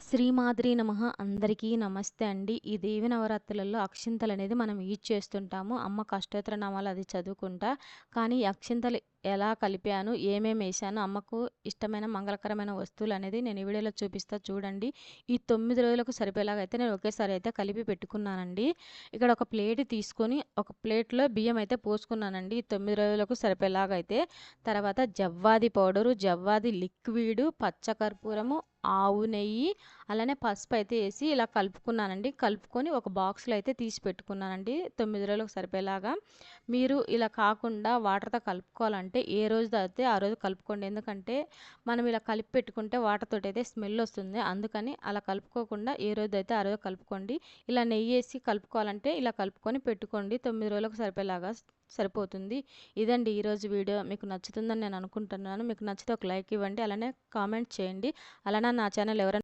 శ్రీమాద్రి నమః. అందరికీ నమస్తే అండి. ఈ దేవి నవరాత్రులలో అక్షింతలనేది మనం యూజ్ చేస్తుంటాము. అమ్మ అష్టోత్తర నామాలు అది చదువుకుంటా. కానీ ఈ అక్షింతలు ఎలా కలిపాను, ఏమేమేశాను, అమ్మకు ఇష్టమైన మంగళకరమైన వస్తువులనేది నేను ఈ వీడియోలో చూపిస్తా చూడండి. ఈ 9 రోజులకు సరిపోయేలాగా అయితే నేను ఒకేసారి అయితే కలిపి పెట్టుకున్నానండి. ఇక్కడ ఒక ప్లేట్ తీసుకొని ఒక ప్లేట్‌లో బియ్యం అయితే పోసుకున్నానండి. ఈ 9 రోజులకు సరిపోయేలాగా అయితే. తర్వాత జవ్వాది పౌడరు, జవ్వాది లిక్విడు, పచ్చకర్పూరము, ఆవు నెయ్యి, అలానే పసుపు అయితే ఏసి ఇలా కలుపుకున్నానండి. కలుపుకొని ఒక బాక్స్‌లో అయితే తీసి పెట్టుకున్నానండి 9 రోజులకు సరిపోయేలాగా. మీరు ఇలా కాకుండా వాటర్‌తో కలుపుకోవాలంటే ఏ రోజు తాగితే ఆ రోజు కలుపుకోండి. ఎందుకంటే మనం ఇలా కలిపి పెట్టుకుంటే వాటర్ తోటైతే స్మెల్ వస్తుంది. అందుకని అలా కలుపుకోకుండా ఏ రోజైతే ఆ రోజు కలుపుకోండి. ఇలా నెయ్యేసి కలుపుకోవాలంటే ఇలా కలుపుకొని పెట్టుకోండి. 9 రోజులకు సరిపోయేలాగా సరిపోతుంది. ఇదండి ఈరోజు వీడియో. మీకు నచ్చుతుందని నేను అనుకుంటున్నాను. మీకు నచ్చితే ఒక లైక్ ఇవ్వండి. అలానే కామెంట్ చేయండి. అలానే నా ఛానల్ ఎవరైనా